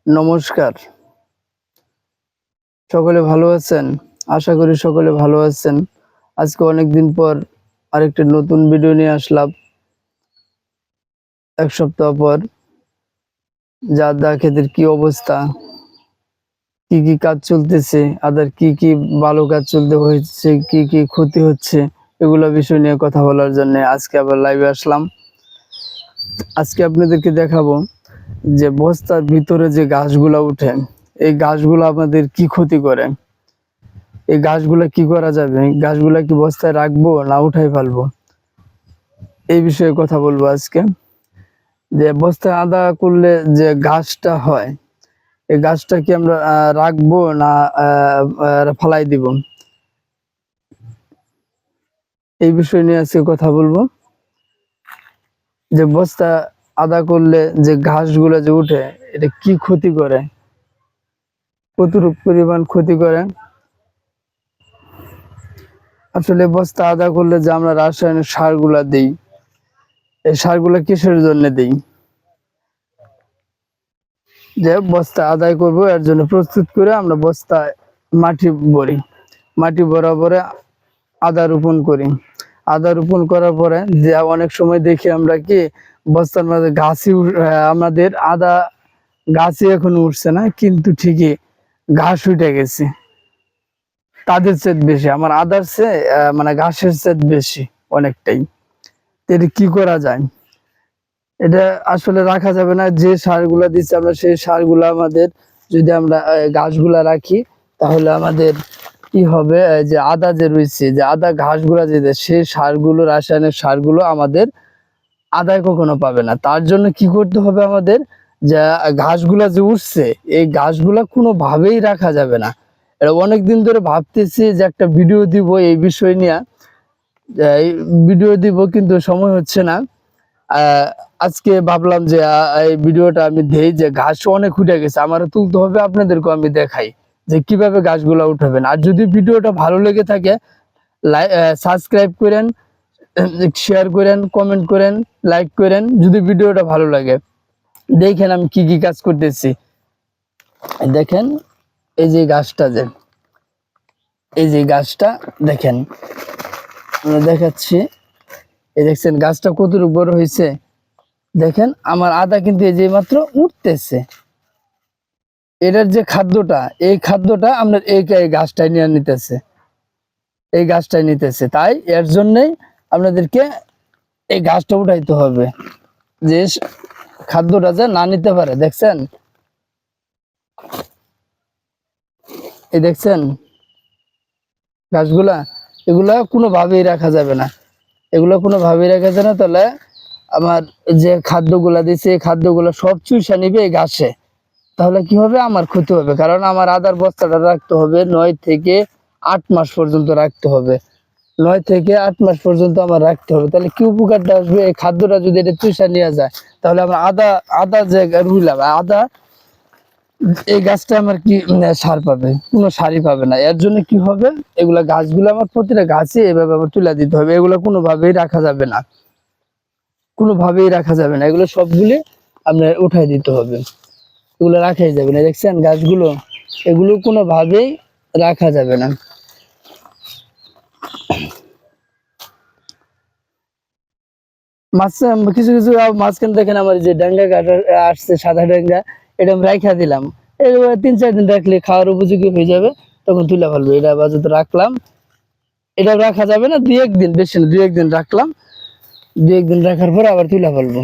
নমস্কার, সকলে ভালো আছেন? আশা করি সকলে ভালো আছেন। আজকে অনেকদিন পর আরেকটা নতুন ভিডিও নিয়ে আসলাম। ১ সপ্তাহ পর যে আদা ক্ষেতের কি অবস্থা, কি কাজ চলতেছে, আদার কি ভালো কাজ চলতে হয়েছে, কি ক্ষতি হচ্ছে, এগুলো বিষয় নিয়ে কথা বলার জন্য আজকে আবার লাইভে আসলাম। আজকে আপনাদেরকে দেখাবো যে বস্তার ভিতরে যে ঘাসগুলা উঠে, এই ঘাসগুলো আমাদের কি ক্ষতি করে। এই গাছগুলা কি করা যাবে, গাছগুলা কি বস্তায় রাখবো না উঠাই ফেলবো, এই বিষয়ে কথা বলবো আজকে। যে বস্তায় আদা করলে যে গাছটা হয়, এই গাছটা কি আমরা রাখবো না ফালাই দিব, এই বিষয় নিয়ে আজকে কথা বলবো। যে বস্তা আদা করলে যে ঘাসগুলা যে উঠে, এটা কি ক্ষতি করে, কতটুকু পরিমাণ ক্ষতি করে। আসলে বস্তা আদা করলে যে আমরা রাসায়নিক সারগুলা দিই, এই সারগুলা কিসের জন্য দিই? যে বস্তা আদায় করব এর জন্য প্রস্তুত করে আমরা বস্তায় মাটি ভরি, মাটি ভরার পরে আদা রোপণ করি। আদা রোপণ করার পরে যে অনেক সময় দেখি আমরা কি বস্তার মাঝে আমাদের আদা গাছই এখনো উঠছে না, কিন্তু ঠিকই ঘাস উঠে গেছে। তাদের চেয়ে বেশি আমার আদার চেয়ে মানে ঘাসের চেয়ে বেশি অনেকটাই। এটা কি করা যায়? এটা আসলে রাখা যাবে না। যে সারগুলা দিচ্ছে আমরা সেই সারগুলা আমাদের যদি আমরা গাছগুলা রাখি, তাহলে আমাদের কি হবে, যে আদা যে রয়েছে, যে আদা ঘাসগুলা যে সেই সারগুলো, রাসায়নিক সারগুলো আমাদের আদায় কখনো পাবে না। তার জন্য কি করতে হবে আমাদের, যে ঘাসগুলা যে উঠছে, এই ঘাসগুলা কোনোভাবেই রাখা যাবে না। এটা অনেকদিন ধরে ভাবতেছি যে একটা ভিডিও দিব এই বিষয় নিয়ে, এই ভিডিও দিব, কিন্তু সময় হচ্ছে না। আজকে ভাবলাম যে এই ভিডিওটা আমি দেই, যে ঘাস অনেক উঠে গেছে, আমারও তুলতে হবে, আপনাদেরকে আমি দেখাই যে কিভাবে গাছগুলা উঠাবেন। আর যদি ভিডিওটা ভালো লেগে থাকে, সাবস্ক্রাইব করেন, শেয়ার করেন, কমেন্ট করেন, লাইক করেন। যদি ভিডিওটা ভালো লাগে, দেখেন আমি কি কাজ করতেছি। দেখেন এই যে গাছটা, যে এই যে গাছটা দেখেন, আমরা দেখাচ্ছি। এই দেখছেন গাছটা কতটুকু বড় হয়েছে। দেখেন আমার আদা কিন্তু এই যে মাত্র উঠতেছে। এটার যে খাদ্যটা, এই খাদ্যটা আমরা এই গাছটাই নিয়ে নিতেছে, এই গাছটাই নিতেছে। তাই এর জন্যই আপনাদেরকে এই গাছটা উঠাইতে হবে, যে খাদ্যটা যে না নিতে পারে। দেখছেন, এই দেখছেন গাছগুলা, এগুলা কোনোভাবেই রাখা যাবে না, এগুলো কোনোভাবেই রাখা যাবে না। তাহলে আমার যে খাদ্যগুলা দিচ্ছে, এই খাদ্যগুলো সব চুষা নিবে এই ঘাসে। তাহলে কি হবে, আমার ক্ষতি হবে। কারণ আমার আদার বস্তাটা রাখতে হবে 9 থেকে 8 মাস পর্যন্ত রাখতে হবে। 9 থেকে 8 মাস পর্যন্ত আমার রাখতে হবে। তাহলে কি উপকারটা আসবে, এই খাদ্যটা যদি এটা চুষা নিয়ে যায়, তাহলে আমার আদা যে রুইলাম, আদা এই গাছটা আমার কি সার পাবে? কোনো সারই পাবে না। এর জন্য কি হবে, এগুলা গাছগুলো আমার প্রতিটা গাছে এভাবে আমার তুলে দিতে হবে। এগুলো কোনোভাবেই রাখা যাবে না, কোনোভাবেই রাখা যাবে না। এগুলো সবগুলি আপনার উঠাই দিতে হবে, এগুলো রাখাই যাবে না। দেখছেন গাছগুলো, এগুলো কোনোভাবেই রাখা যাবে না। কিছু মাঝখান দেখেন আমার যে ডাঙ্গা কাটা আসছে, সাদা ডাঙ্গা, এটা আমি রাখা দিলাম। এবার 3-4 দিন রাখলে খাওয়ার উপযোগী হয়ে যাবে, তখন তুলে ফেলবো। এটা আপাতত রাখলাম, এটা রাখা যাবে না 2-1 দিন, বেশি না 2-1 দিন রাখলাম। 2-1 দিন রাখার পর আবার তুলে ফেলবো।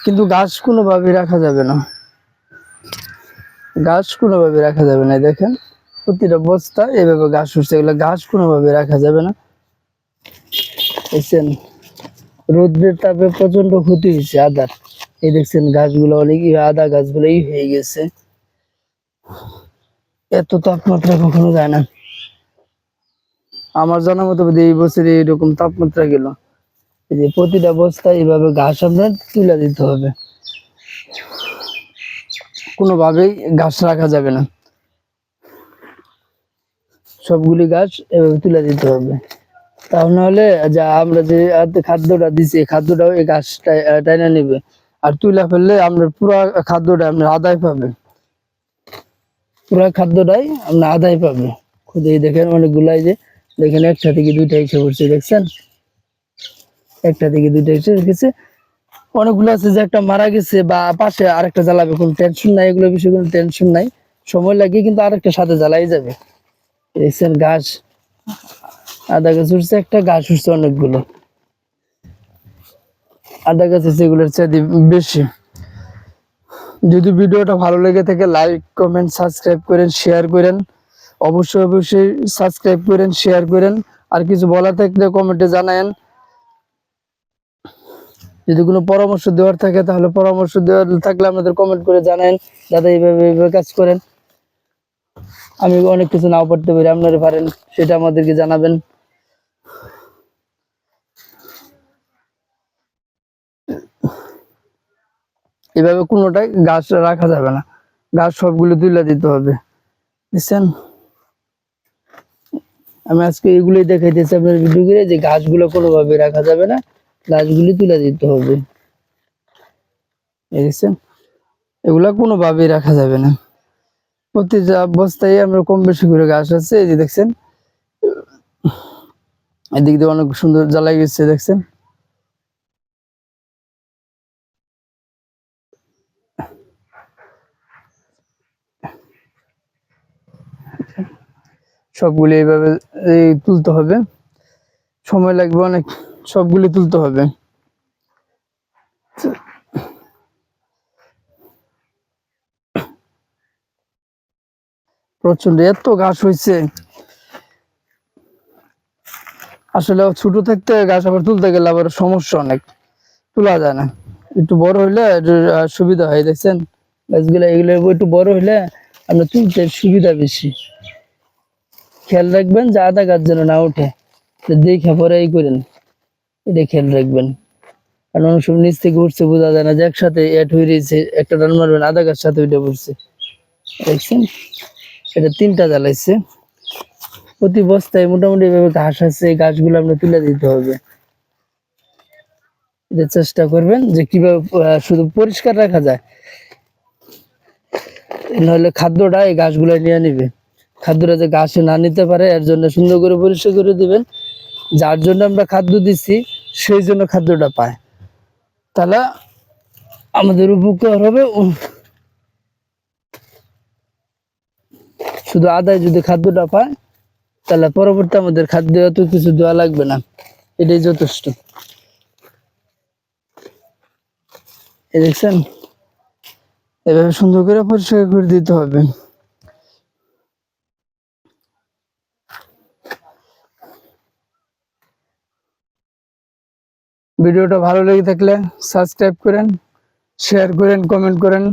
কিন্তু গাছ কোনোভাবেই রাখা যাবে না, গাছ কোনোভাবে রাখা যাবে না। দেখেন প্রতিটা বস্তা এভাবে গাছ উঠছে, এগুলো গাছ কোনোভাবে রাখা যাবে না। দেখছেন রোদ্রের তাপে প্রচন্ড ক্ষতি হয়েছে আদার। এই দেখছেন গাছগুলো অনেক আদা গাছগুলো হয়ে গেছে। এত তাপমাত্রা কখনো যায় না, আমার জানার মতো এই বছরে এরকম তাপমাত্রা গেল। এই যে প্রতিটা বস্তায় এইভাবে ঘাস আপনার তুলে দিতে হবে, কোনোভাবেই ঘাস রাখা যাবে না, সবগুলি গাছ এভাবে তুলে দিতে হবে। তাহলে যা আমরা যে খাদ্যটা দিচ্ছি, খাদ্যটাও এই গাছটা টাইনা নেবে। আর তুলে ফেললে আপনার পুরো খাদ্যটা আপনার আদায় পাবে, পুরো খাদ্যটাই আপনার আদায় পাবে। খুঁজে দেখেন অনেকগুলাই, যে দেখেন একটা থেকে দুইটা এসে পড়ছে, দেখছেন একটা থেকে দুইটা এসে গেছে। অনেকগুলো আছে যে একটা মারা গেছে বা পাশে আরেকটা জ্বালাবে, কোনো টেনশন নাই, এগুলো বিষয়ে কোনো টেনশন নাই, সময় লাগিয়ে কিন্তু আরেকটা সাথে জ্বালাই যাবে। দেখছেন গাছ, আদা গাছ উঠছে, একটা গাছ উঠছে অনেকগুলো, আদা গাছ হচ্ছে এগুলোর চাইতে বেশি। যদি ভিডিওটা ভালো লেগে থাকে লাইক কমেন্ট সাবস্ক্রাইব করেন, শেয়ার করেন, অবশ্যই অবশ্যই সাবস্ক্রাইব করেন, শেয়ার করেন। আর কিছু বলার থাকলে কমেন্টে জানায়েন। যদি কোনো পরামর্শ দেওয়ার থাকে তাহলে পরামর্শ দেওয়ার থাকলে আমাদের কমেন্ট করে জানায়েন, দাদা এইভাবে এইভাবে কাজ করেন। আমি অনেক কিছু নাও পারতে পারি, আপনারা পারেন, সেটা আমাদেরকে জানাবেন। এভাবে কোনোটাই গাছ রাখা যাবে না, গাছ সবগুলো তুলে দিতে হবে, বুঝছেন। আমি আজকে এগুলোই দেখাইতেছি আপনার ভিডিও করে, যে গাছগুলো কোনোভাবে রাখা যাবে না, গাছগুলি তুলে দিতে হবে, দেখছেন, এগুলা কোনোভাবেই রাখা যাবে না। প্রতিটা বস্তায় আমরা কম বেশি করে গাছ আছে, এই যে দেখছেন এদিক দিয়ে অনেক সুন্দর জ্বালাই গেছে, দেখছেন। সবগুলি এইভাবে তুলতে হবে, সময় লাগবে অনেক, সবগুলি তুলতে হবে। প্রচন্ড এত ঘাস হয়েছে, আসলে ছোট থাকতে গাছ আবার তুলতে গেলে আবার সমস্যা অনেক, তোলা যায় না। একটু বড় হইলে সুবিধা হয়, দেখছেন গাছগুলা এগুলো একটু বড় হইলে আপনার তুলতে সুবিধা বেশি। খেয়াল রাখবেন যে আদা গাছ যেন না ওঠে, দেখে পরে এই করেন, এটা খেয়াল রাখবেন। কারণ অনেক সময় নিচ থেকে উঠছে বোঝা যায় না, যে একসাথে এড হয়ে রয়েছে, একটা ডাল মারবেন আদা গাছ সাথে উঠে পড়ছে, দেখছেন। এটা 3টা জ্বালাইছে, প্রতি বস্তায় মোটামুটি এভাবে ঘাস আছে, গাছগুলো আপনার তুলে দিতে হবে। এটা চেষ্টা করবেন যে কিভাবে শুধু পরিষ্কার রাখা যায়, নাহলে খাদ্যটা এই গাছগুলো নিয়ে নিবে। খাদ্যটা যে গাছে না নিতে পারে এর জন্য সুন্দর করে পরিষ্কার করে দিবেন, যার জন্য আমরা খাদ্য দিচ্ছি সেই জন্য খাদ্যটা পায়, তাহলে আমাদের উপকার হবে। শুধু আদায় যদি খাদ্যটা পায় তাহলে পরবর্তী আমাদের খাদ্য এত কিছু দেওয়া লাগবে না, এটাই যথেষ্ট। দেখছেন এভাবে সুন্দর করে পরিষ্কার করে দিতে হবে। ভিডিওটা ভালো লেগে থাকলে সাবস্ক্রাইব করেন, শেয়ার করেন, কমেন্ট করেন,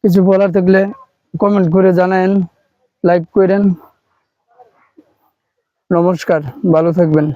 কিছু বলার থাকলে কমেন্ট করে জানায়েন, লাইক করেন। নমস্কার, ভালো থাকবেন।